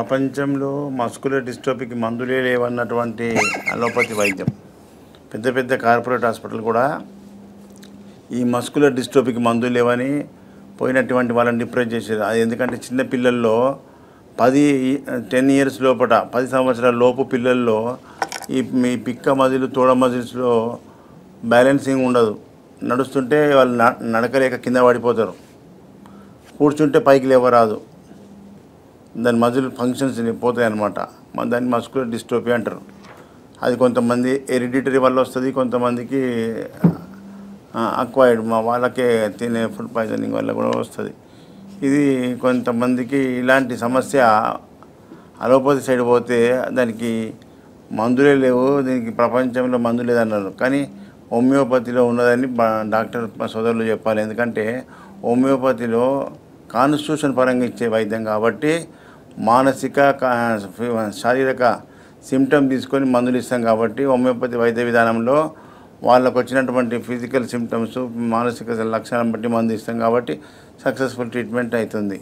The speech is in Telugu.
ప్రపంచంలో మస్కులర్ డిస్ట్రోఫీకి మందులే లేవన్నటువంటి అలోపతి వైద్యం. పెద్ద పెద్ద కార్పొరేట్ హాస్పిటల్ కూడా ఈ మస్కులర్ డిస్ట్రోఫీకి మందులు లేవని పోయినటువంటి వాళ్ళని డిప్రెస్ చేసేది. అది ఎందుకంటే చిన్న పిల్లల్లో 10 ఇయర్స్ లోపల 10 సంవత్సరాల లోపు పిల్లల్లో మీ పిక్క మజిల్ తోడ మజిల్స్లో బ్యాలెన్సింగ్ ఉండదు. నడుస్తుంటే వాళ్ళు నడకలేక కింద పడిపోతారు. కూర్చుంటే పైకి లేవరాదు. దాని మజిల్ ఫంక్షన్స్ పోతాయి అన్నమాట. దాన్ని మస్కులర్ డిస్ట్రోఫీ అంటారు. అది కొంతమంది హెరిడిటరీ వల్ల వస్తుంది, కొంతమందికి అక్వైర్డ్ వాళ్ళకే తినే ఫుడ్ పాయిజనింగ్ వల్ల కూడా వస్తుంది. ఇది కొంతమందికి ఇలాంటి సమస్య అలోపతి సైడ్ పోతే దానికి మందులే లేవు, దీనికి ప్రపంచంలో మందు లేదన్నారు. కానీ హోమియోపతిలో ఉన్నదని డాక్టర్ సోదరులు చెప్పాలి. ఎందుకంటే హోమియోపతిలో కాన్స్టిట్యూషన్ పరంగా ఇచ్చే వైద్యం కాబట్టి మానసిక శారీరక సిమ్టమ్ తీసుకొని మందులు ఇస్తాం కాబట్టి హోమియోపతి వైద్య విధానంలో వాళ్ళకు వచ్చినటువంటి ఫిజికల్ సిమ్టమ్స్ మానసిక లక్షణాలను బట్టి మందు ఇస్తాం కాబట్టి సక్సెస్ఫుల్ ట్రీట్మెంట్ అవుతుంది.